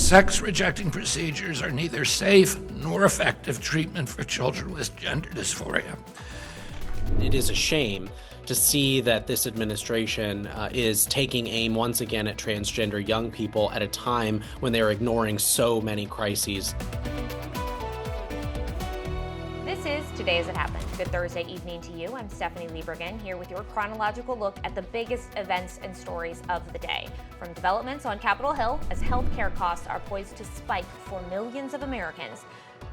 Sex-rejecting procedures are neither safe nor effective treatment for children with gender dysphoria. It is a shame to see that this administration is taking aim once again at transgender young people at a time when they're ignoring so many crises. This is Today As It Happened. Good Thursday evening to you. I'm Stephanie Liebergen here with your chronological look at the biggest events and stories of the day. From developments on Capitol Hill as healthcare costs are poised to spike for millions of Americans,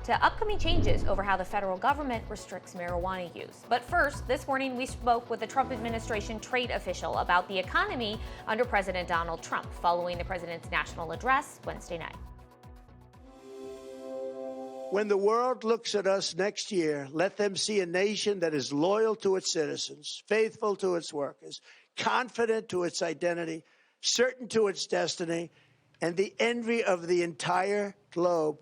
to upcoming changes over how the federal government restricts marijuana use. But first, this morning we spoke with a Trump administration trade official about the economy under President Donald Trump following the president's national address Wednesday night. When the world looks at us next year, let them see a nation that is loyal to its citizens, faithful to its workers, confident to its identity, certain to its destiny, and the envy of the entire globe.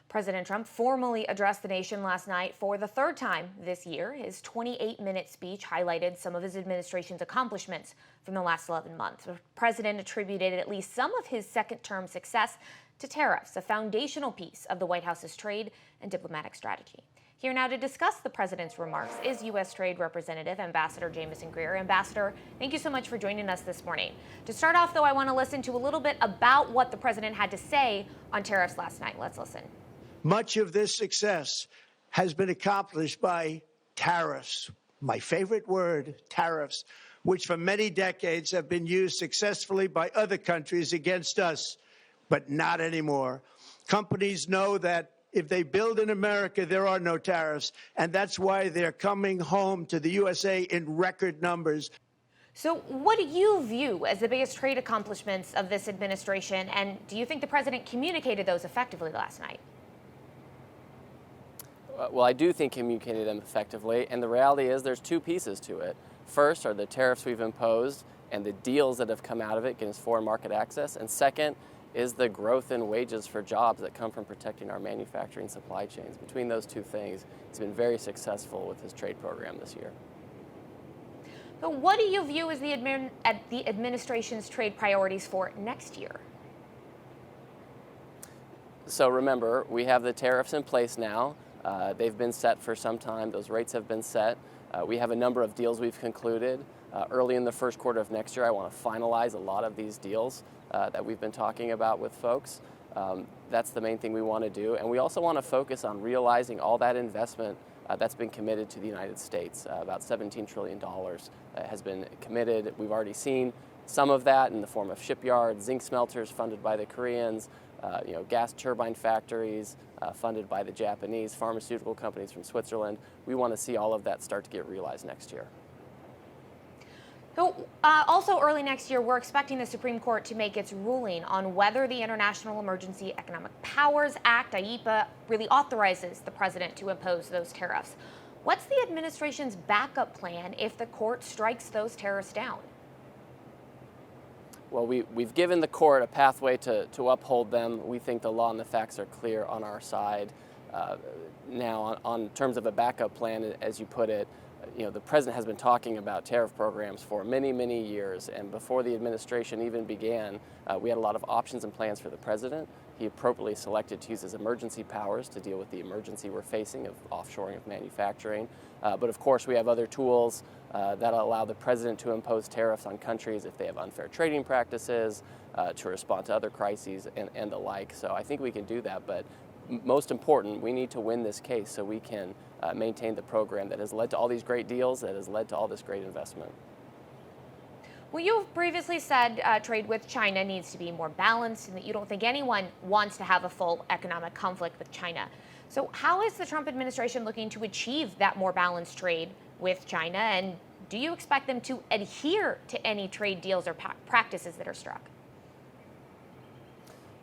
President Trump formally addressed the nation last night for the third time this year. His 28-minute speech highlighted some of his administration's accomplishments from the last 11 months. The president attributed at least some of his second-term success to tariffs, a foundational piece of the White House's trade and diplomatic strategy. Here now to discuss the president's remarks is U.S. Trade Representative Ambassador Jamieson Greer. Ambassador, thank you so much for joining us this morning. To start off, though, I want to listen to a little bit about what the president had to say on tariffs last night. Let's listen. Much of this success has been accomplished by tariffs. My favorite word, tariffs, which for many decades have been used successfully by other countries against us, but not anymore. Companies know that if they build in America, there are no tariffs, and that's why they're coming home to the USA in record numbers. So what do you view as the biggest trade accomplishments of this administration, and do you think the president communicated those effectively last night? Well, I do think communicated them effectively, and the reality is there's two pieces to it. First are the tariffs we've imposed and the deals that have come out of it, getting us foreign market access, and second is the growth in wages for jobs that come from protecting our manufacturing supply chains. Between those two things, he's been very successful with his trade program this year. So what do you view as the administration's trade priorities for next year? So remember, we have the tariffs in place now. They've been set for some time. Those rates have been set. We have a number of deals we've concluded. Early in the first quarter of next year, I want to finalize a lot of these deals that we've been talking about with folks. That's the main thing we want to do. And we also want to focus on realizing all that investment that's been committed to the United States. About $17 trillion has been committed. We've already seen some of that in the form of shipyards, zinc smelters funded by the Koreans, gas turbine factories funded by the Japanese, pharmaceutical companies from Switzerland. We want to see all of that start to get realized next year. So, also early next year, we're expecting the Supreme Court to make its ruling on whether the International Emergency Economic Powers Act, IEEPA, really authorizes the president to impose those tariffs. What's the administration's backup plan if the court strikes those tariffs down? Well, we've given the court a pathway to uphold them. We think the law and the facts are clear on our side. Now, on terms of a backup plan, as you put it, the president has been talking about tariff programs for many, many years, and before the administration even began, we had a lot of options and plans for the president. He appropriately selected to use his emergency powers to deal with the emergency we're facing of offshoring of manufacturing. But of course, we have other tools that allow the president to impose tariffs on countries if they have unfair trading practices, to respond to other crises and the like. So I think we can do that, but most important, we need to win this case so we can maintain the program that has led to all these great deals, that has led to all this great investment. Well, you've previously said trade with China needs to be more balanced and that you don't think anyone wants to have a full economic conflict with China. So how is the Trump administration looking to achieve that more balanced trade with China, and do you expect them to adhere to any trade deals or practices that are struck?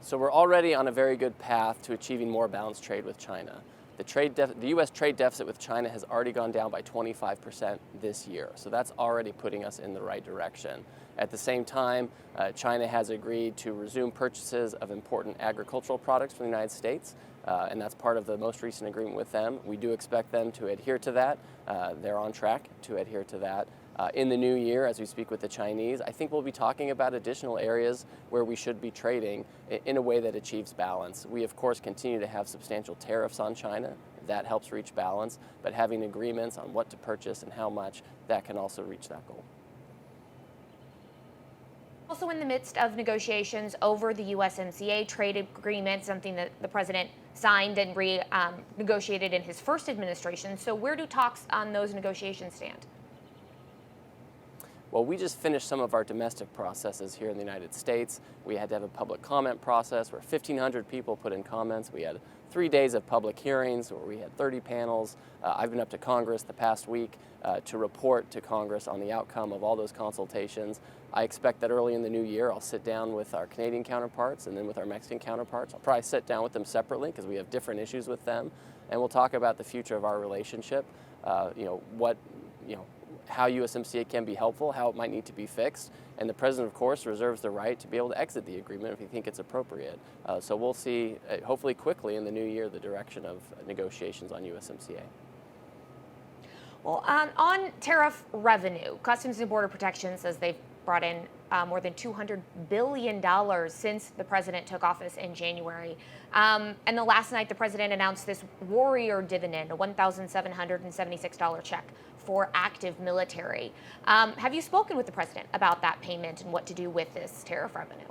So we're already on a very good path to achieving more balanced trade with China. The U.S. trade deficit with China has already gone down by 25% this year, so that's already putting us in the right direction. At the same time, China has agreed to resume purchases of important agricultural products from the United States, and that's part of the most recent agreement with them. We do expect them to adhere to that. They're on track to adhere to that. In the new year, as we speak with the Chinese, I think we'll be talking about additional areas where we should be trading in a way that achieves balance. We, of course, continue to have substantial tariffs on China. That helps reach balance, but having agreements on what to purchase and how much, that can also reach that goal. Also in the midst of negotiations over the USMCA trade agreement, something that the president signed and negotiated in his first administration. So where do talks on those negotiations stand? Well, we just finished some of our domestic processes here in the United States. We had to have a public comment process where 1,500 people put in comments. We had 3 days of public hearings where we had 30 panels. I've been up to Congress the past week to report to Congress on the outcome of all those consultations. I expect that early in the new year I'll sit down with our Canadian counterparts and then with our Mexican counterparts. I'll probably sit down with them separately because we have different issues with them, and we'll talk about the future of our relationship. How USMCA can be helpful, how it might need to be fixed, and the president, of course, reserves the right to be able to exit the agreement if he thinks it's appropriate. So we'll see, hopefully quickly in the new year, the direction of negotiations on USMCA. Well, on tariff revenue, Customs and Border Protection says they've brought in more than $200 billion since the president took office in January. And the last night, the president announced this warrior dividend, a $1,776 check for active military. Have you spoken with the president about that payment and what to do with this tariff revenue?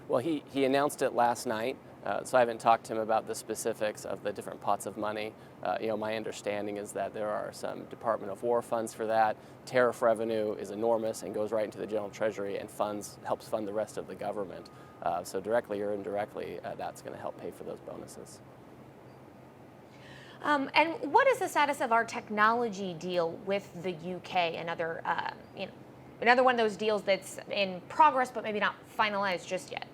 Well, he announced it last night, so I haven't talked to him about the specifics of the different pots of money. My understanding is that there are some Department of War funds for that. Tariff revenue is enormous and goes right into the General Treasury and helps fund the rest of the government. So directly or indirectly, that's going to help pay for those bonuses. And what is the status of our technology deal with the UK? Another one of those deals that's in progress, but maybe not finalized just yet.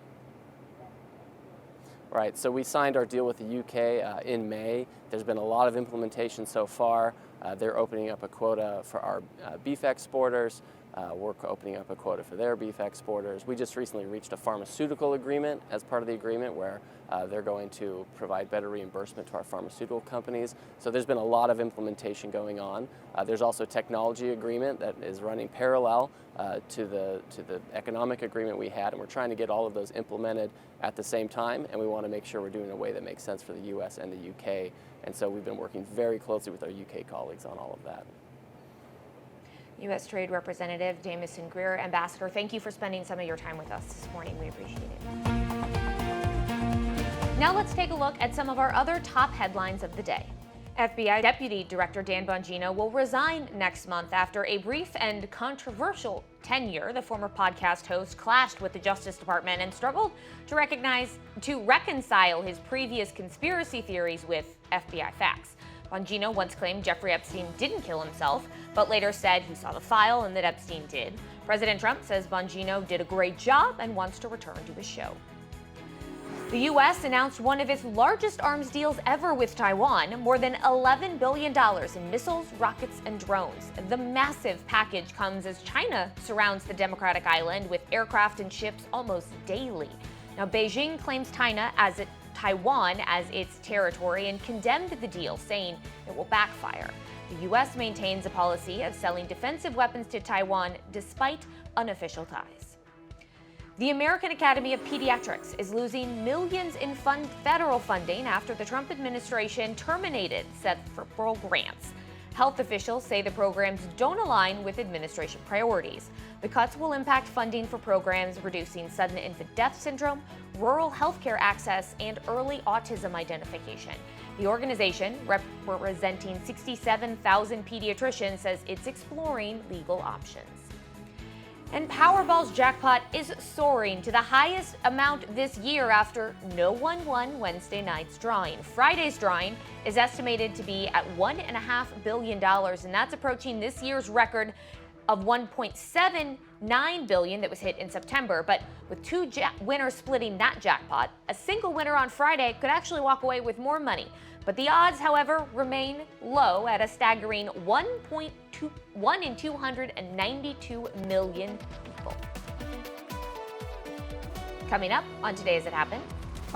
Right, so we signed our deal with the UK in May. There's been a lot of implementation so far. They're opening up a quota for our beef exporters. We're opening up a quota for their beef exporters. We just recently reached a pharmaceutical agreement as part of the agreement where they're going to provide better reimbursement to our pharmaceutical companies. So there's been a lot of implementation going on. There's also a technology agreement that is running parallel to the economic agreement we had, and we're trying to get all of those implemented at the same time, and we want to make sure we're doing it in a way that makes sense for the US and the UK. And so we've been working very closely with our UK colleagues on all of that. U.S. Trade Representative Jamison Greer. Ambassador, thank you for spending some of your time with us this morning. We appreciate it. Now let's take a look at some of our other top headlines of the day. FBI Deputy Director Dan Bongino will resign next month after a brief and controversial tenure. The former podcast host clashed with the Justice Department and struggled to reconcile his previous conspiracy theories with FBI facts. Bongino once claimed Jeffrey Epstein didn't kill himself, but later said he saw the file and that Epstein did. President Trump says Bongino did a great job and wants to return to his show. The U.S. announced one of its largest arms deals ever with Taiwan, more than $11 billion in missiles, rockets, and drones. The massive package comes as China surrounds the democratic island with aircraft and ships almost daily. Now, Beijing claims Taiwan as its territory and condemned the deal, saying it will backfire. The U.S. maintains a policy of selling defensive weapons to Taiwan despite unofficial ties. The American Academy of Pediatrics is losing millions in federal funding after the Trump administration terminated several grants. Health officials say the programs don't align with administration priorities. The cuts will impact funding for programs reducing sudden infant death syndrome, rural healthcare access, and early autism identification. The organization, representing 67,000 pediatricians, says it's exploring legal options. And Powerball's jackpot is soaring to the highest amount this year after no one won Wednesday night's drawing. Friday's drawing is estimated to be at $1.5 billion, and that's approaching this year's record of $1.79 billion that was hit in September. But with two winners splitting that jackpot, a single winner on Friday could actually walk away with more money. But the odds, however, remain low at a staggering 1 in 292 million people. Coming up on Today As It Happened,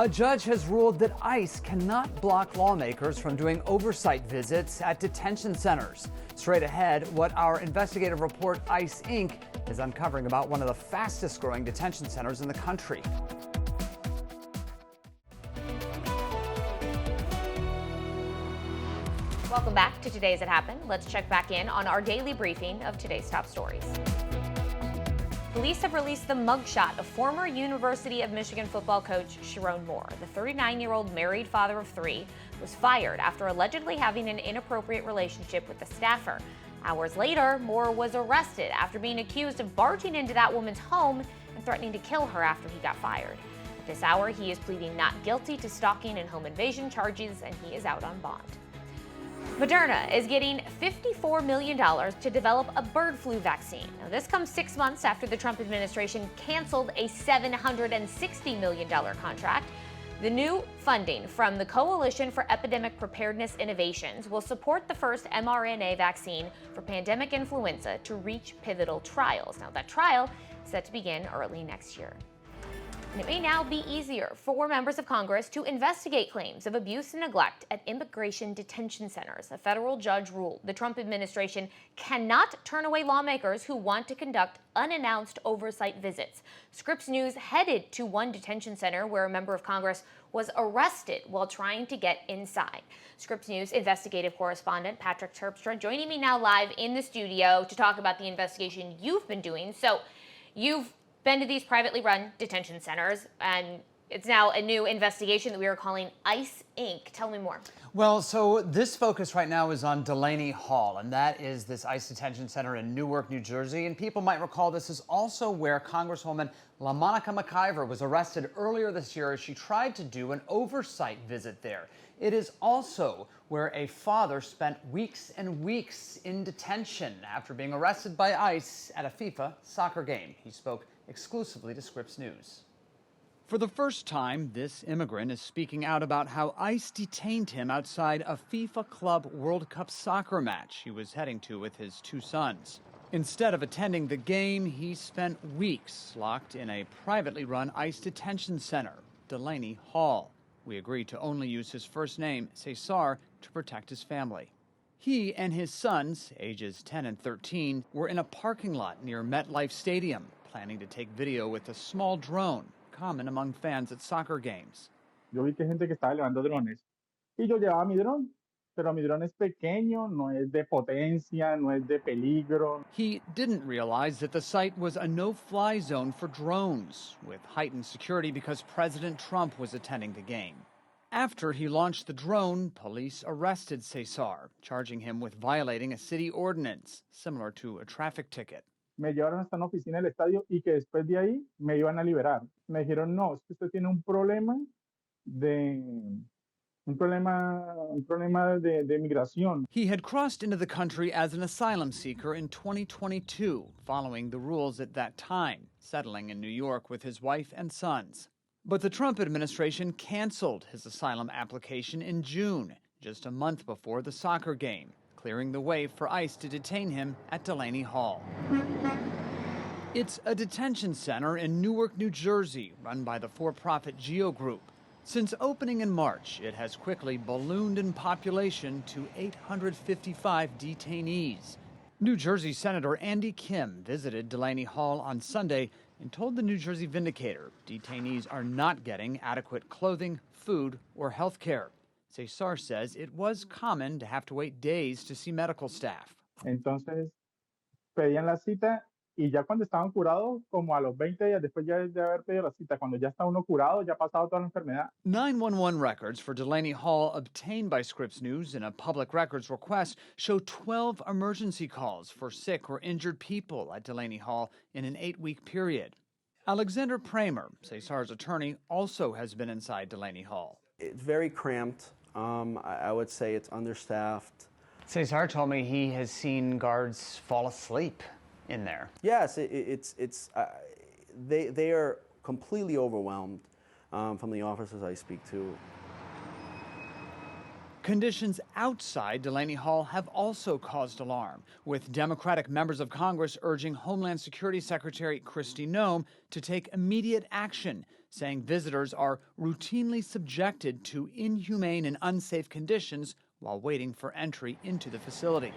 A judge has ruled that ICE cannot block lawmakers from doing oversight visits at detention centers. Straight ahead, what our investigative report, ICE Inc., is uncovering about one of the fastest growing detention centers in the country. Welcome back to Today's It Happened. Let's check back in on our daily briefing of today's top stories. Police have released the mugshot of former University of Michigan football coach Sharon Moore. The 39-year-old married father of three was fired after allegedly having an inappropriate relationship with a staffer. Hours later, Moore was arrested after being accused of barging into that woman's home and threatening to kill her after he got fired. At this hour, he is pleading not guilty to stalking and home invasion charges, and he is out on bond. Moderna is getting $54 million to develop a bird flu vaccine. Now, this comes 6 months after the Trump administration canceled a $760 million contract. The new funding from the Coalition for Epidemic Preparedness Innovations will support the first mRNA vaccine for pandemic influenza to reach pivotal trials. Now, that trial is set to begin early next year. And it may now be easier for members of Congress to investigate claims of abuse and neglect at immigration detention centers. A federal judge ruled the Trump administration cannot turn away lawmakers who want to conduct unannounced oversight visits. Scripps News headed to one detention center where a member of Congress was arrested while trying to get inside. Scripps News investigative correspondent Patrick Terpstra joining me now live in the studio to talk about the investigation you've been doing. So you've been to these privately run detention centers, and it's now a new investigation that we are calling ICE Inc. Tell me more. Well, so this focus right now is on Delaney Hall, and that is this ICE detention center in Newark, New Jersey. And people might recall this is also where Congresswoman LaMonica McIver was arrested earlier this year as she tried to do an oversight visit there. It is also where a father spent weeks and weeks in detention after being arrested by ICE at a FIFA soccer game. He spoke exclusively to Scripps News. For the first time, this immigrant is speaking out about how ICE detained him outside a FIFA Club World Cup soccer match he was heading to with his two sons. Instead of attending the game, he spent weeks locked in a privately run ICE detention center, Delaney Hall. We agreed to only use his first name, Cesar, to protect his family. He and his sons, ages 10 and 13, were in a parking lot near MetLife Stadium, planning to take video with a small drone, common among fans at soccer games. Yo vi que gente que estaba llevando drones y yo llevaba mi dron, pero mi dron es pequeño, no es de potencia, no es de peligro. He didn't realize that the site was a no-fly zone for drones, with heightened security because President Trump was attending the game. After he launched the drone, police arrested Cesar, charging him with violating a city ordinance, similar to a traffic ticket. Me llevaron hasta una oficina del estadio y que después de ahí me iban a liberar. Me dijeron, no, es que usted tiene un problema de migración. He had crossed into the country as an asylum seeker in 2022, following the rules at that time, settling in New York with his wife and sons. But the Trump administration canceled his asylum application in June, just a month before the soccer game, clearing the way for ICE to detain him at Delaney Hall. It's a detention center in Newark, New Jersey, run by the for-profit Geo Group. Since opening in March, it has quickly ballooned in population to 855 detainees. New Jersey Senator Andy Kim visited Delaney Hall on Sunday and told the New Jersey Vindicator detainees are not getting adequate clothing, food, or health care. Cesar says it was common to have to wait days to see medical staff. Entonces pedían la cita y ya cuando estaban curados, como a los 20 días después ya de haber pedido la cita, cuando ya está uno curado, ya ha pasado toda la enfermedad. 911 records for Delaney Hall obtained by Scripps News in a public records request show 12 emergency calls for sick or injured people at Delaney Hall in an 8-week period. Alexander Pramer, Cesar's attorney, also has been inside Delaney Hall. It's very cramped. I would say it's understaffed. Cesar told me he has seen guards fall asleep in there. Yes, they are completely overwhelmed from the officers I speak to. Conditions outside Delaney Hall have also caused alarm, with Democratic members of Congress urging Homeland Security Secretary Kristi Noem to take immediate action, saying visitors are routinely subjected to inhumane and unsafe conditions while waiting for entry into the facility.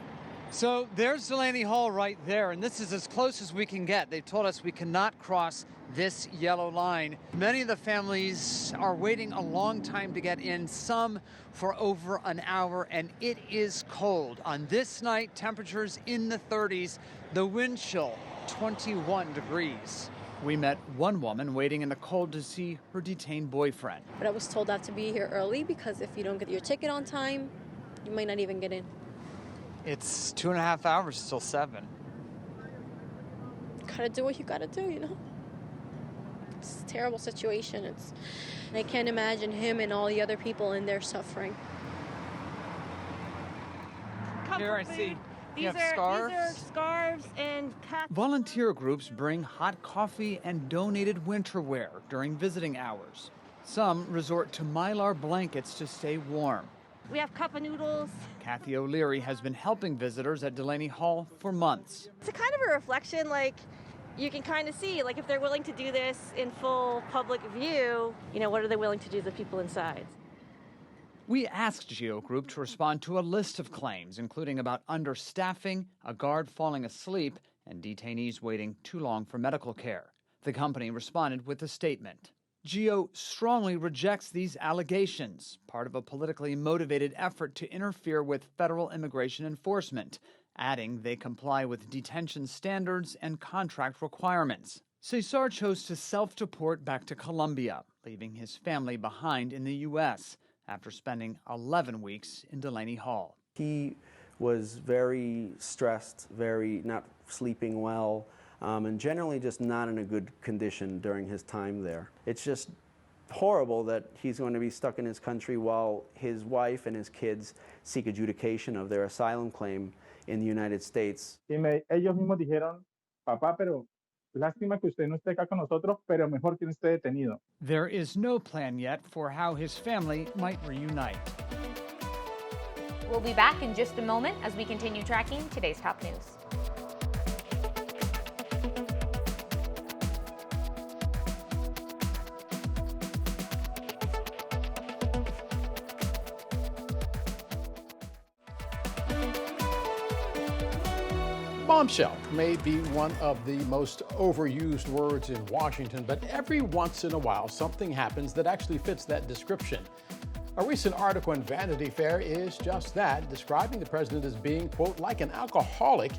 So there's Delaney Hall right there, and this is as close as we can get. They told us we cannot cross this yellow line. Many of the families are waiting a long time to get in, some for over an hour, and it is cold. On this night, temperatures in the 30s, the wind chill 21 degrees. We met one woman waiting in the cold to see her detained boyfriend. But I was told I have to be here early because if you don't get your ticket on time, you might not even get in. It's 2.5 hours till 7. Gotta do what you gotta do, you know? It's a terrible situation. I can't imagine him and all the other people in there suffering. Here I see These are scarves and cats. Volunteer groups bring hot coffee and donated winter wear during visiting hours. Some resort to Mylar blankets to stay warm. We have cup of noodles. Kathy O'Leary has been helping visitors at Delaney Hall for months. It's a kind of a reflection, like you can kind of see, like if they're willing to do this in full public view, you know, what are they willing to do to the people inside? We asked Geo Group to respond to a list of claims, including about understaffing, a guard falling asleep, and detainees waiting too long for medical care. The company responded with a statement. Geo strongly rejects these allegations, part of a politically motivated effort to interfere with federal immigration enforcement, adding they comply with detention standards and contract requirements. Cesar chose to self-deport back to Colombia, leaving his family behind in the U.S. after spending 11 weeks in Delaney Hall. He was very stressed, very not sleeping well, and generally just not in a good condition during his time there. It's just horrible that he's going to be stuck in his country while his wife and his kids seek adjudication of their asylum claim in the United States. Ellos mismos dijeron, papá, pero lástima que usted no esté acá con nosotros, pero mejor que no esté detenido. There is no plan yet for how his family might reunite. We'll be back in just a moment as we continue tracking today's top news. Bombshell may be one of the most overused words in Washington, but every once in a while something happens that actually fits that description. A recent article in Vanity Fair is just that, describing the president as being, quote, like an alcoholic,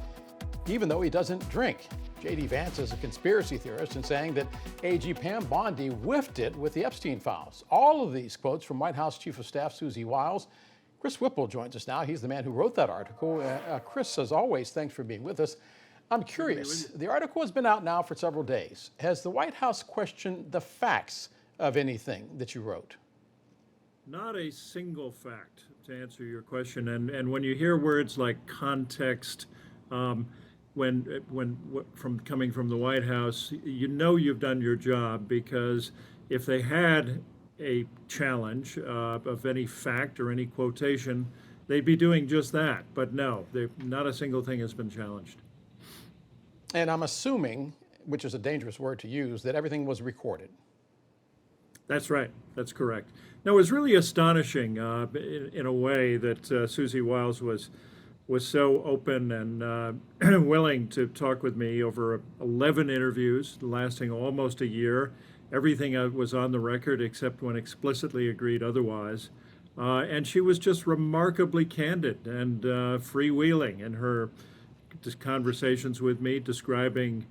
even though he doesn't drink. J.D. Vance is a conspiracy theorist and saying that AG Pam Bondi whiffed it with the Epstein files. All of these quotes from White House Chief of Staff Susie Wiles. Chris Whipple joins us now. He's the man who wrote that article. Chris, as always, thanks for being with us. I'm curious, the article has been out now for several days. Has the White House questioned the facts of anything that you wrote? Not a single fact, to answer your question. And when you hear words like context, coming from the White House, you know you've done your job, because if they had a challenge of any fact or any quotation, they'd be doing just that. But no, not a single thing has been challenged. And I'm assuming, which is a dangerous word to use, that everything was recorded. That's right. That's correct. Now, it was really astonishing in a way that Susie Wiles was so open and willing to talk with me over 11 interviews lasting almost a year. Everything was on the record except when explicitly agreed otherwise. And she was just remarkably candid and freewheeling in her conversations with me, describing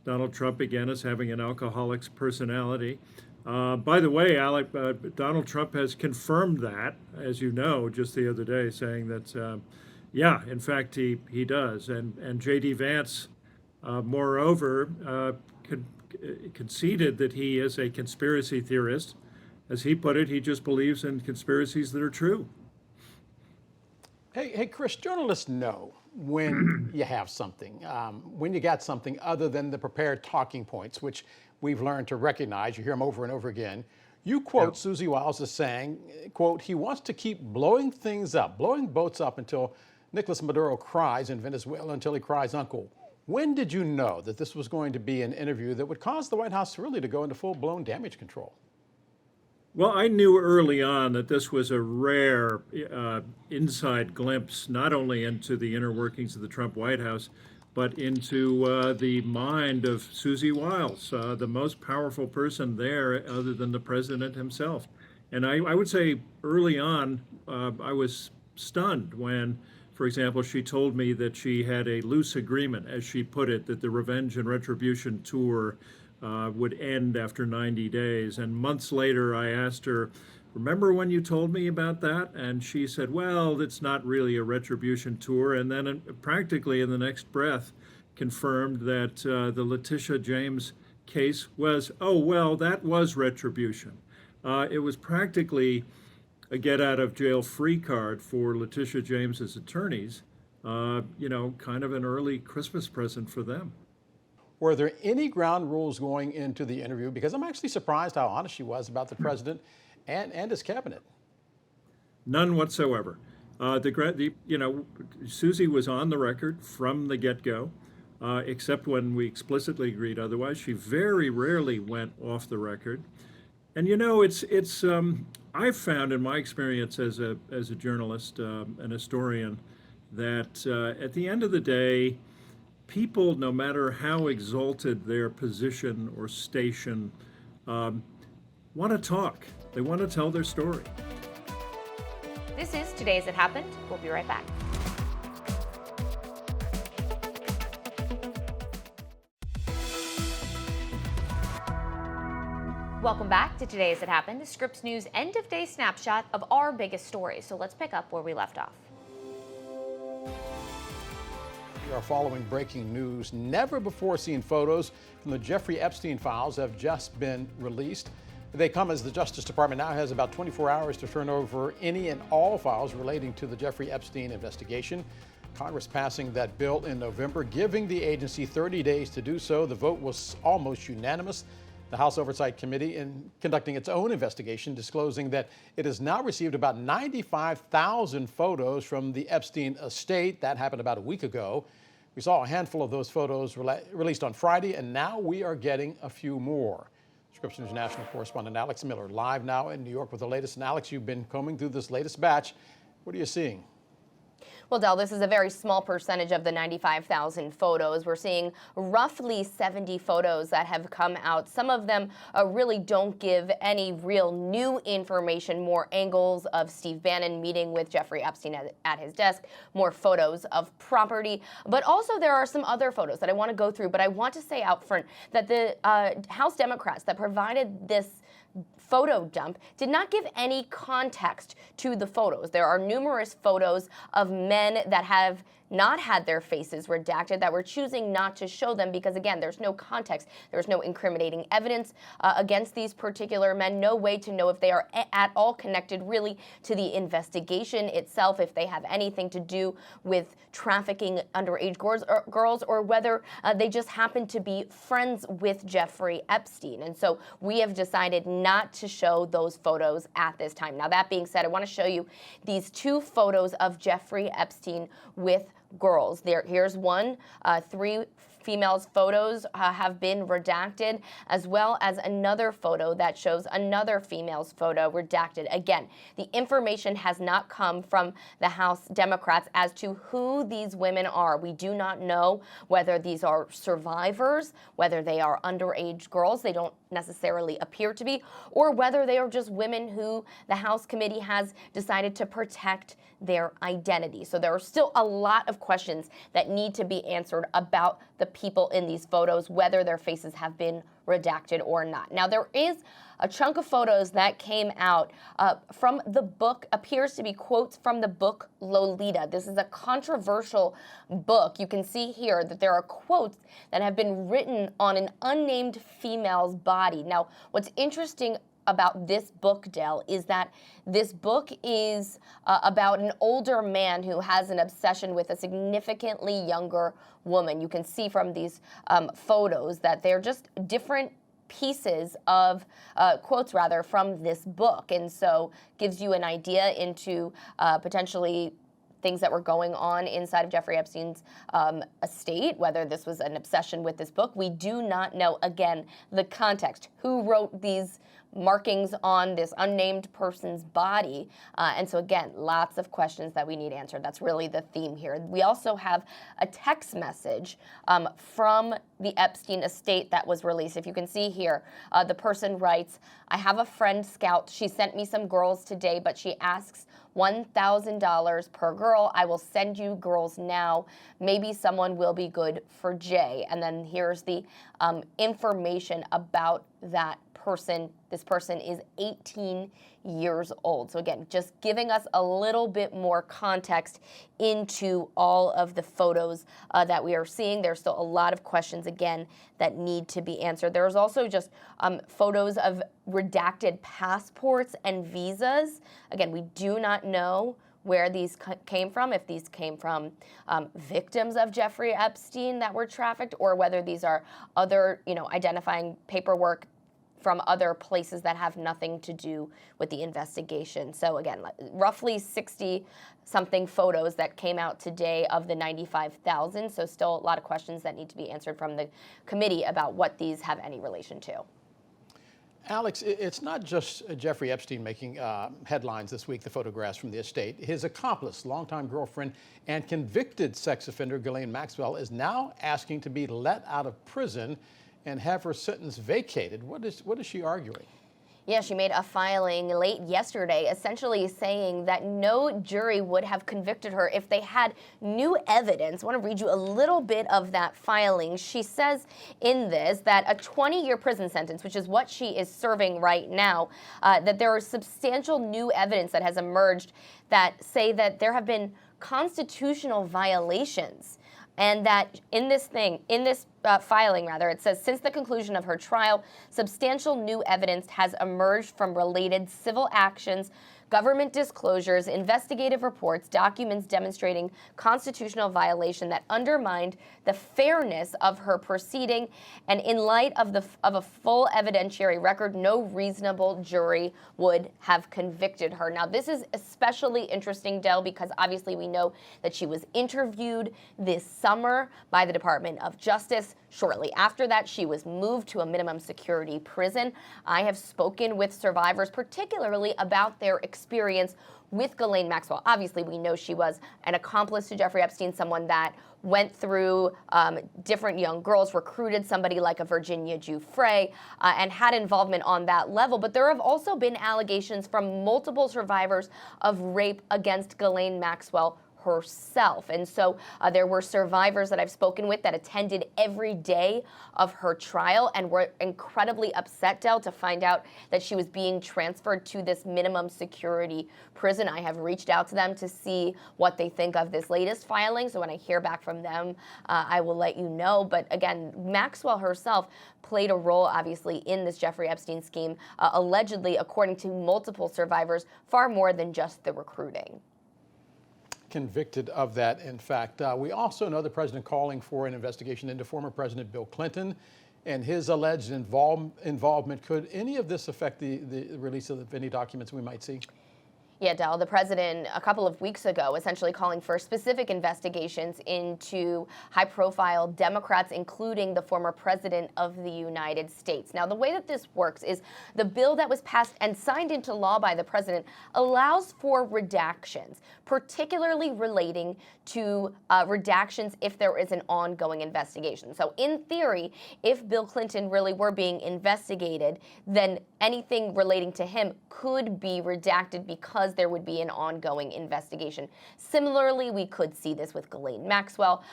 Donald Trump again as having an alcoholic's personality. By the way, Alec, Donald Trump has confirmed that, as you know, just the other day, saying that, yeah, in fact, he does. And J.D. Vance, moreover, conceded that he is a conspiracy theorist. As he put it, he just believes in conspiracies that are true. Hey, Chris, journalists know when you have something, when you got something other than the prepared talking points, which we've learned to recognize. You hear them over and over again. You quote Susie Wiles as saying, quote, he wants to keep blowing things up, blowing boats up until Nicolas Maduro cries in Venezuela, until he cries uncle. When did you know that this was going to be an interview that would cause the White House really to go into full-blown damage control? Well, I knew early on that this was a rare inside glimpse, not only into the inner workings of the Trump White House, but into the mind of Susie Wiles, the most powerful person there other than the president himself. And I would say early on, I was stunned when, for example, she told me that she had a loose agreement, as she put it, that the Revenge and Retribution tour would end after 90 days. And months later, I asked her, remember when you told me about that? And she said, well, it's not really a retribution tour. And then practically in the next breath confirmed that the Letitia James case was, oh, well, that was retribution. It was practically a get out of jail free card for Letitia James's attorneys, kind of an early Christmas present for them. Were there any ground rules going into the interview? Because I'm actually surprised how honest she was about the president and his cabinet. None whatsoever. Susie was on the record from the get-go, except when we explicitly agreed otherwise. She very rarely went off the record. And I've found in my experience as a journalist, an historian, that at the end of the day, people, no matter how exalted their position or station, want to talk. They want to tell their story. This is Today As It Happened. We'll be right back. Welcome back to Today As It Happened, the Scripps News end-of-day snapshot of our biggest stories. So let's pick up where we left off. We are following breaking news. Never before seen photos from the Jeffrey Epstein files have just been released. They come as the Justice Department now has about 24 hours to turn over any and all files relating to the Jeffrey Epstein investigation. Congress passing that bill in November, giving the agency 30 days to do so. The vote was almost unanimous. The House Oversight Committee, in conducting its own investigation, disclosing that it has now received about 95,000 photos from the Epstein estate. That happened about a week ago. We saw a handful of those photos released on Friday, and now we are getting a few more. Scripps News national correspondent Alex Miller live now in New York with the latest. And Alex, you've been combing through this latest batch. What are you seeing? Well, Del, this is a very small percentage of the 95,000 photos. We're seeing roughly 70 photos that have come out. Some of them really don't give any real new information, more angles of Steve Bannon meeting with Jeffrey Epstein at his desk, more photos of property. But also there are some other photos that I want to go through. But I want to say out front that the House Democrats that provided this photo dump did not give any context to the photos. There are numerous photos of men that have not had their faces redacted, that we're choosing not to show them because, again, there's no context. There's no incriminating evidence against these particular men, no way to know if they are at all connected really to the investigation itself, if they have anything to do with trafficking underage girls or whether they just happen to be friends with Jeffrey Epstein. And so we have decided not to show those photos at this time. Now, that being said, I want to show you these two photos of Jeffrey Epstein with girls. Here's one. 3 females' photos have been redacted, as well as another photo that shows another female's photo redacted. Again, the information has not come from the House Democrats as to who these women are. We do not know whether these are survivors, whether they are underage girls, they don't necessarily appear to be, or whether they are just women who the House committee has decided to protect their identity. So there are still a lot of questions that need to be answered about the people in these photos, whether their faces have been redacted or not. Now, there is a chunk of photos that came out from the book, appears to be quotes from the book Lolita. This is a controversial book. You can see here that there are quotes that have been written on an unnamed female's body. Now, what's interesting about this book, Del, is that this book is about an older man who has an obsession with a significantly younger woman. You can see from these photos that they're just different pieces of quotes rather from this book, and so gives you an idea into potentially things that were going on inside of Jeffrey Epstein's estate, whether this was an obsession with this book. We do not know, again, the context, who wrote these markings on this unnamed person's body. And so again, lots of questions that we need answered. That's really the theme here. We also have a text message from the Epstein estate that was released. If you can see here, the person writes, "I have a friend, Scout. She sent me some girls today, but she asks $1,000 per girl. I will send you girls now. Maybe someone will be good for Jay." And then here's the information about that person. This person is 18 years old. So again, just giving us a little bit more context into all of the photos that we are seeing. There's still a lot of questions, again, that need to be answered. There's also just photos of redacted passports and visas. Again, we do not know where these came from, if these came from victims of Jeffrey Epstein that were trafficked, or whether these are other, identifying paperwork from other places that have nothing to do with the investigation. So again, roughly 60-something photos that came out today of the 95,000. So still a lot of questions that need to be answered from the committee about what these have any relation to. Alex, it's not just Jeffrey Epstein making headlines this week, the photographs from the estate. His accomplice, longtime girlfriend, and convicted sex offender Ghislaine Maxwell is now asking to be let out of prison and have her sentence vacated. What is she arguing? Yeah, she made a filing late yesterday essentially saying that no jury would have convicted her if they had new evidence. I want to read you a little bit of that filing. She says in this that a 20-year prison sentence, which is what she is serving right now, that there is substantial new evidence that has emerged that say that there have been constitutional violations. And that in this filing, it says, since the conclusion of her trial, substantial new evidence has emerged from related civil actions, government disclosures, investigative reports, documents demonstrating constitutional violation that undermined the fairness of her proceeding. And in light of a full evidentiary record, no reasonable jury would have convicted her. Now, this is especially interesting, Del, because obviously we know that she was interviewed this summer by the Department of Justice. Shortly after that, she was moved to a minimum security prison. I have spoken with survivors, particularly about their experience with Ghislaine Maxwell. Obviously, we know she was an accomplice to Jeffrey Epstein, someone that went through different young girls, recruited somebody like a Virginia Giuffre, and had involvement on that level. But there have also been allegations from multiple survivors of rape against Ghislaine Maxwell herself. And so there were survivors that I've spoken with that attended every day of her trial and were incredibly upset, Del, to find out that she was being transferred to this minimum security prison. I have reached out to them to see what they think of this latest filing. So when I hear back from them, I will let you know. But again, Maxwell herself played a role, obviously, in this Jeffrey Epstein scheme, allegedly, according to multiple survivors, far more than just the recruiting. Convicted of that, in fact. We also know the president calling for an investigation into former President Bill Clinton and his alleged involvement. Could any of this affect the release of any documents we might see? Yeah, Del, the president a couple of weeks ago essentially calling for specific investigations into high-profile Democrats, including the former president of the United States. Now, the way that this works is the bill that was passed and signed into law by the president allows for redactions, particularly relating to redactions if there is an ongoing investigation. So in theory, if Bill Clinton really were being investigated, then anything relating to him could be redacted because there would be an ongoing investigation. Similarly, we could see this with Ghislaine Maxwell.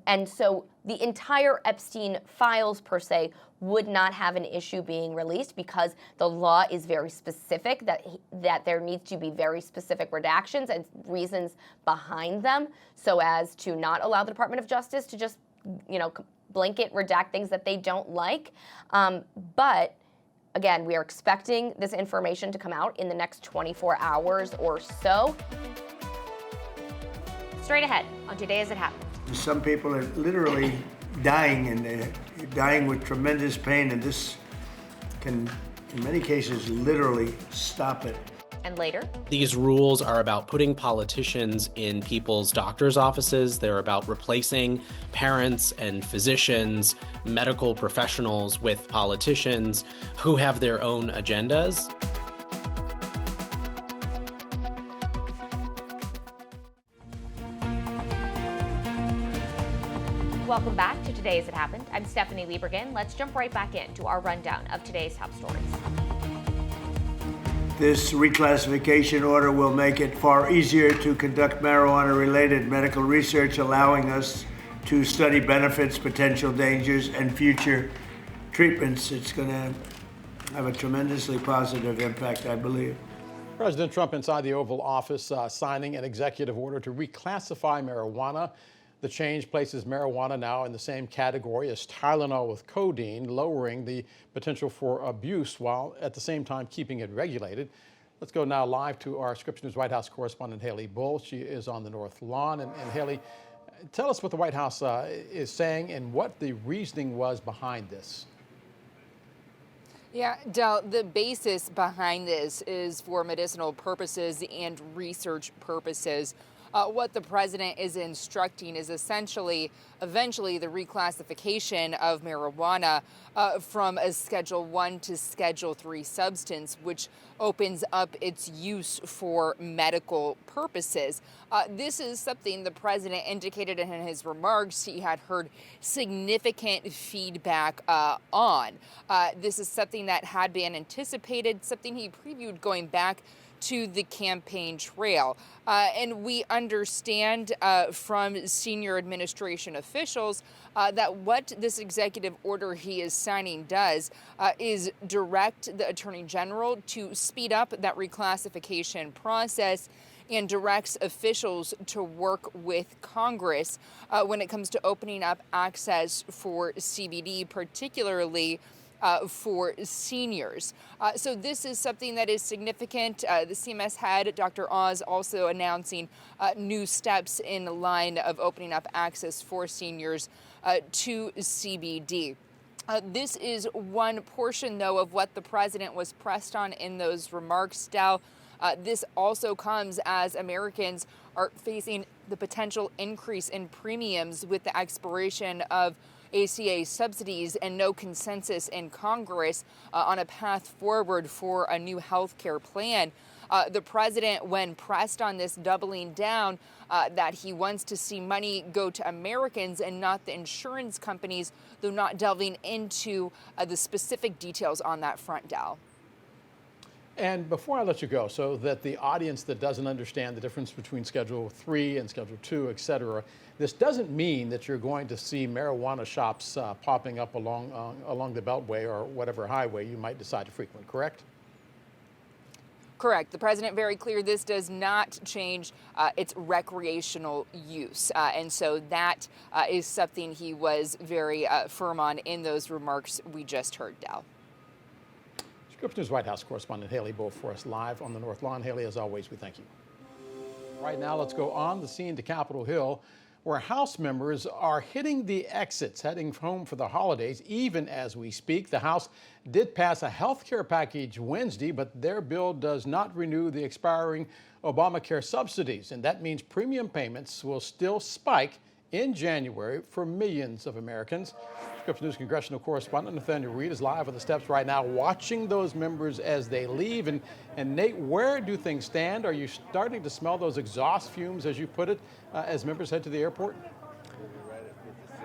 And so the entire Epstein files, per se, would not have an issue being released because the law is very specific that there needs to be very specific redactions and reasons behind them so as to not allow the Department of Justice to just, blanket redact things that they don't like. But again, we are expecting this information to come out in the next 24 hours or so. Straight ahead on Today As It Happened. Some people are literally dying, and they're dying with tremendous pain, and this can, in many cases, literally stop it. And later, these rules are about putting politicians in people's doctor's offices. They're about replacing parents and physicians, medical professionals with politicians who have their own agendas. welcome back to Today As It Happened. I'm Stephanie Liebergen. Let's jump right back into our rundown of today's top stories. This reclassification order will make it far easier to conduct marijuana-related medical research, allowing us to study benefits, potential dangers, and future treatments. It's going to have a tremendously positive impact, I believe. President Trump inside the Oval Office signing an executive order to reclassify marijuana. The change places marijuana now in the same category as Tylenol with codeine, lowering the potential for abuse while at the same time keeping it regulated. Let's go now live to our Scripps News White House correspondent, Haley Bull. She is on the North Lawn. And Haley, tell us what the White House is saying and what the reasoning was behind this. Yeah, Del, the basis behind this is for medicinal purposes and research purposes. What the president is instructing is essentially, eventually, the reclassification of marijuana from a Schedule 1 to Schedule 3 substance, which opens up its use for medical purposes. This is something the president indicated in his remarks he had heard significant feedback on. This is something that had been anticipated, something he previewed going back to the campaign trail. And we understand from senior administration officials that what this executive order he is signing does is direct the Attorney General to speed up that reclassification process and directs officials to work with Congress when it comes to opening up access for CBD, particularly for seniors. So this is something that is significant. The CMS head, Dr. Oz, also announcing new steps in the line of opening up access for seniors to CBD. This is one portion, though, of what the president was pressed on in those remarks, Dal. This also comes as Americans are facing the potential increase in premiums with the expiration of ACA subsidies and no consensus in Congress on a path forward for a new health care plan. The president, when pressed on this, doubling down that he wants to see money go to Americans and not the insurance companies, though not delving into the specific details on that front, Dal. And before I let you go, so that the audience that doesn't understand the difference between Schedule 3 and Schedule 2, et cetera, this doesn't mean that you're going to see marijuana shops popping up along the Beltway or whatever highway you might decide to frequent, correct? Correct. The president very clear this does not change its recreational use. And so that is something he was very firm on in those remarks we just heard, Dal. Scripps News White House correspondent Haley Bull for us live on the North Lawn. Haley, as always, we thank you. Right now, let's go on the scene to Capitol Hill, where House members are hitting the exits, heading home for the holidays. Even as we speak, the House did pass a health care package Wednesday, but their bill does not renew the expiring Obamacare subsidies, and that means premium payments will still spike in January for millions of Americans. Scripps News congressional correspondent Nathaniel Reed is live on the steps right now, watching those members as they leave. And Nate, where do things stand? Are you starting to smell those exhaust fumes, as you put it, as members head to the airport?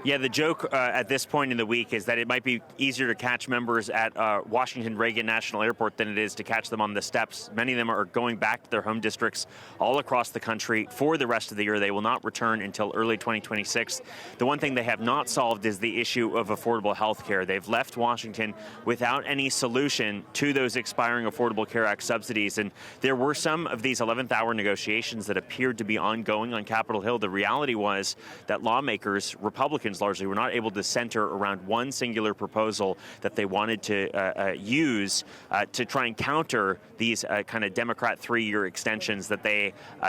Yeah, the joke at this point in the week is that it might be easier to catch members at Washington Reagan National Airport than it is to catch them on the steps. Many of them are going back to their home districts all across the country for the rest of the year. They will not return until early 2026. The one thing they have not solved is the issue of affordable health care. They've left Washington without any solution to those expiring Affordable Care Act subsidies. And there were some of these 11th hour negotiations that appeared to be ongoing on Capitol Hill. The reality was that lawmakers, Republicans, Republicans largely were not able to center around one singular proposal that they wanted to use to try and counter these kind of Democrat 3-year extensions that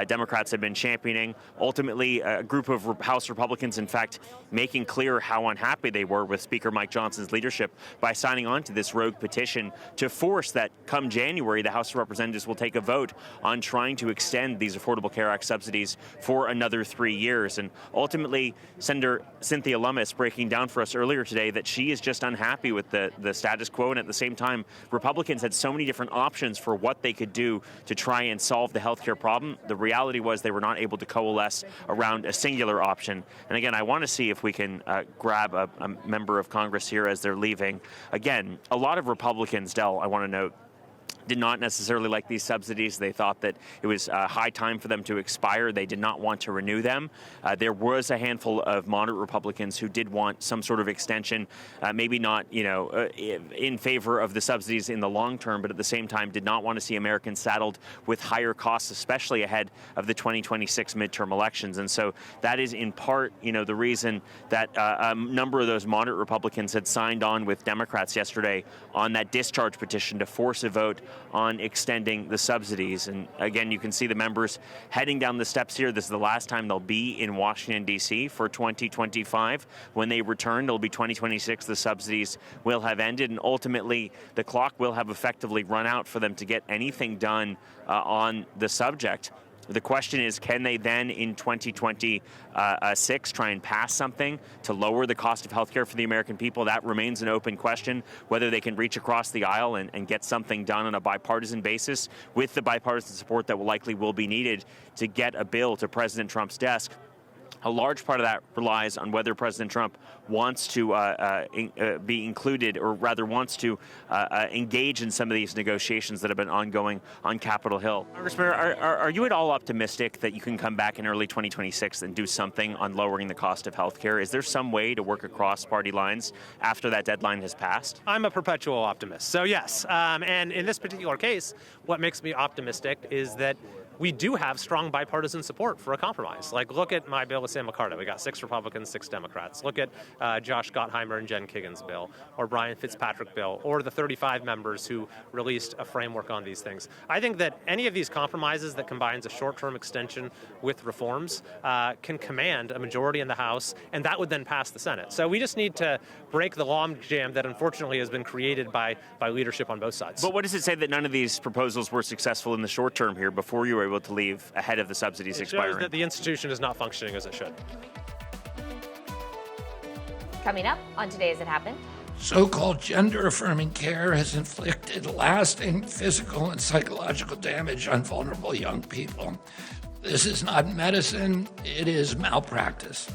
Democrats have been championing. Ultimately, a group of House Republicans, in fact, making clear how unhappy they were with Speaker Mike Johnson's leadership by signing on to this rogue petition to force that come January, the House of Representatives will take a vote on trying to extend these Affordable Care Act subsidies for another 3 years. And ultimately, Senator Cynthia Lummis breaking down for us earlier today that she is just unhappy with the status quo. And at the same time, Republicans had so many different options for what they could do to try and solve the health care problem. The reality was they were not able to coalesce around a singular option. And again, I want to see if we can grab a member of Congress here as they're leaving. Again, a lot of Republicans, Del, I want to note, did not necessarily like these subsidies. They thought that it was high time for them to expire. They did not want to renew them. There was a handful of moderate Republicans who did want some sort of extension, maybe not, in favor of the subsidies in the long term, but at the same time did not want to see Americans saddled with higher costs, especially ahead of the 2026 midterm elections. And so that is in part, the reason that a number of those moderate Republicans had signed on with Democrats yesterday on that discharge petition to force a vote on extending the subsidies. And again, you can see the members heading down the steps here. This is the last time they'll be in Washington, D.C. for 2025. When they return, it'll be 2026. The subsidies will have ended, and ultimately the clock will have effectively run out for them to get anything done on the subject. The question is, can they then in 2026 try and pass something to lower the cost of health care for the American people? That remains an open question. Whether they can reach across the aisle and get something done on a bipartisan basis with the bipartisan support that will be needed to get a bill to President Trump's desk. A large part of that relies on whether President Trump wants to be included, or rather wants to engage in some of these negotiations that have been ongoing on Capitol Hill. Congressman, are you at all optimistic that you can come back in early 2026 and do something on lowering the cost of health care? Is there some way to work across party lines after that deadline has passed? I'm a perpetual optimist, so yes. And in this particular case, what makes me optimistic is that we do have strong bipartisan support for a compromise. Like, look at my bill with Sam McCarty. We got 6 Republicans, 6 Democrats. Look at Josh Gottheimer and Jen Kagan's bill, or Brian Fitzpatrick's bill, or the 35 members who released a framework on these things. I think that any of these compromises that combines a short-term extension with reforms can command a majority in the House, and that would then pass the Senate. So we just need to break the logjam that unfortunately has been created by leadership on both sides. But what does it say that none of these proposals were successful in the short term here before you were able to leave ahead of the subsidies expiring? It shows that the institution is not functioning as it should. Coming up on Today As It Happened. So-called gender-affirming care has inflicted lasting physical and psychological damage on vulnerable young people. This is not medicine, it is malpractice.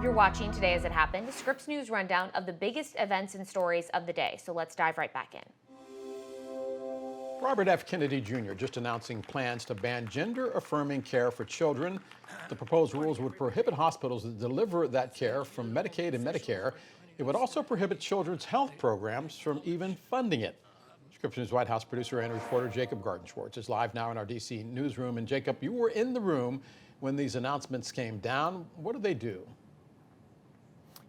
You're watching Today As It Happened, Scripps News rundown of the biggest events and stories of the day. So let's dive right back in. Robert F. Kennedy Jr. just announcing plans to ban gender-affirming care for children. The proposed rules would prohibit hospitals that deliver that care from Medicaid and Medicare. It would also prohibit children's health programs from even funding it. Scripps News White House producer and reporter Jacob Garden-Schwartz is live now in our D.C. newsroom. And Jacob, you were in the room when these announcements came down. What do they do?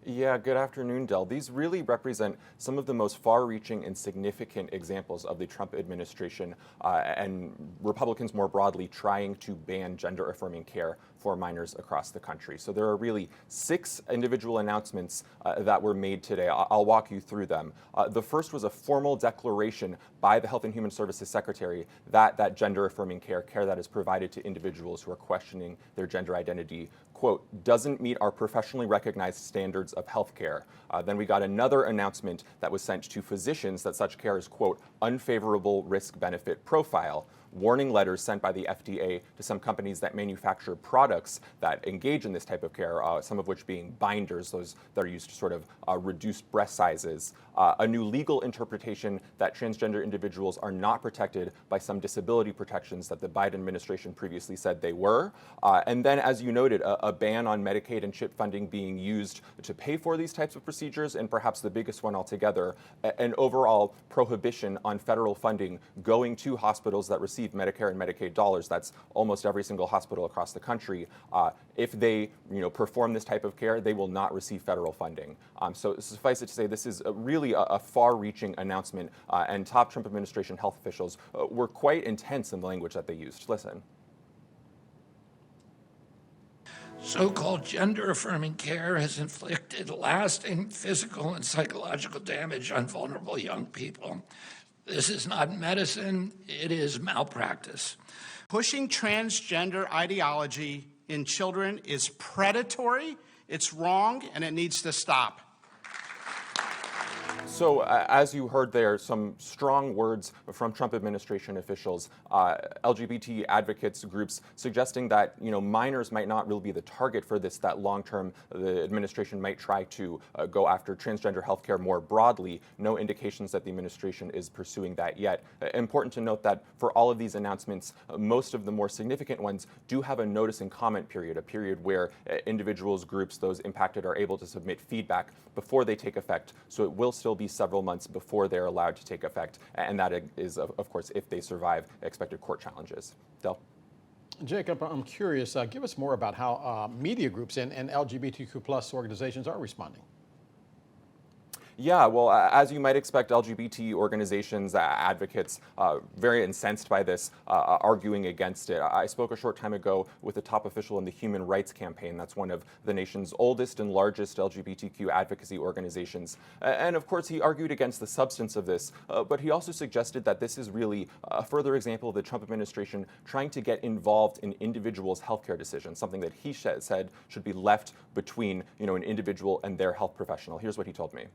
Yeah, good afternoon, Del. These really represent some of the most far-reaching and significant examples of the Trump administration and Republicans more broadly trying to ban gender-affirming care for minors across the country. So there are really 6 individual announcements that were made today. I'll walk you through them. The first was a formal declaration by the Health and Human Services Secretary that gender-affirming care that is provided to individuals who are questioning their gender identity, quote, doesn't meet our professionally recognized standards of health care. Then we got another announcement that was sent to physicians that such care is, quote, unfavorable risk-benefit profile. Warning letters sent by the FDA to some companies that manufacture products that engage in this type of care, some of which being binders, those that are used to sort of reduce breast sizes. A new legal interpretation that transgender individuals are not protected by some disability protections that the Biden administration previously said they were. And then, as you noted, a ban on Medicaid and CHIP funding being used to pay for these types of procedures, and perhaps the biggest one altogether, an overall prohibition on federal funding going to hospitals that receive receive Medicare and Medicaid dollars. That's almost every single hospital across the country. If they perform this type of care, they will not receive federal funding. So suffice it to say, this is really a far-reaching announcement, and top Trump administration health officials were quite intense in the language that they used. Listen. So-called gender-affirming care has inflicted lasting physical and psychological damage on vulnerable young people. This is not medicine, it is malpractice. Pushing transgender ideology in children is predatory, it's wrong, and it needs to stop. So, as you heard there, some strong words from Trump administration officials, LGBT advocates groups suggesting that minors might not really be the target for this. That long term, the administration might try to go after transgender healthcare more broadly. No indications that the administration is pursuing that yet. Important to note that for all of these announcements, most of the more significant ones do have a notice and comment period, a period where individuals, groups, those impacted are able to submit feedback before they take effect. So it will still be several months before they're allowed to take effect, and that is, of course, if they survive expected court challenges. Del? Jacob, I'm curious, give us more about how media groups and LGBTQ plus organizations are responding. Yeah, well, as you might expect, LGBT organizations, advocates, very incensed by this, arguing against it. I spoke a short time ago with a top official in the Human Rights Campaign. That's one of the nation's oldest and largest LGBTQ advocacy organizations. And of course, he argued against the substance of this, but he also suggested that this is really a further example of the Trump administration trying to get involved in individuals' healthcare decisions, something that he said should be left between an individual and their health professional. Here's what he told me.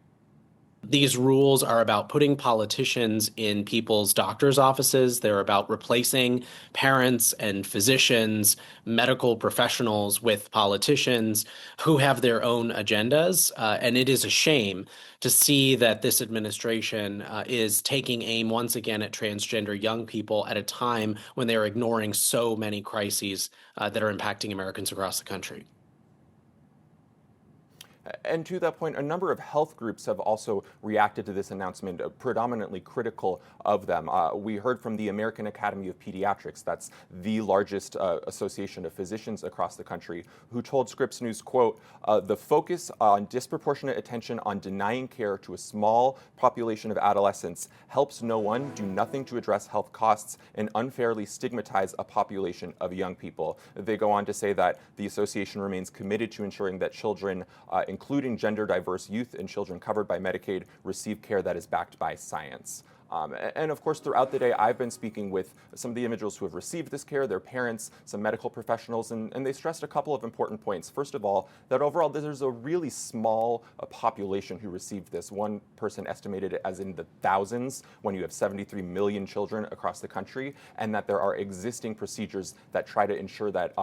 These rules are about putting politicians in people's doctors' offices. They're about replacing parents and physicians, medical professionals with politicians who have their own agendas. And it is a shame to see that this administration is taking aim once again at transgender young people at a time when they're ignoring so many crises that are impacting Americans across the country. And to that point, a number of health groups have also reacted to this announcement, predominantly critical of them. We heard from the American Academy of Pediatrics, that's the largest association of physicians across the country, who told Scripps News, quote, the focus on disproportionate attention on denying care to a small population of adolescents helps no one, do nothing to address health costs, and unfairly stigmatize a population of young people. They go on to say that the association remains committed to ensuring that children, including gender diverse youth and children covered by Medicaid, receive care that is backed by science. And of course, throughout the day, I've been speaking with some of the individuals who have received this care, their parents, some medical professionals, and they stressed a couple of important points. First of all, that overall there's a really small population who received this. One person estimated it as in the thousands when you have 73 million children across the country, and that there are existing procedures that try to ensure that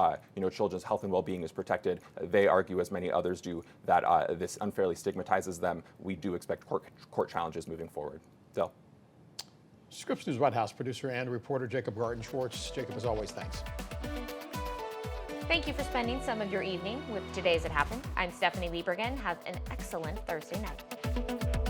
children's health and well-being is protected. They argue, as many others do, that this unfairly stigmatizes them. We do expect court challenges moving forward. Del? Scripps News White House producer and reporter Jacob Garten-Schwartz. Jacob, as always, thanks. Thank you for spending some of your evening with Today's It Happened. I'm Stephanie Liebergen. Have an excellent Thursday night.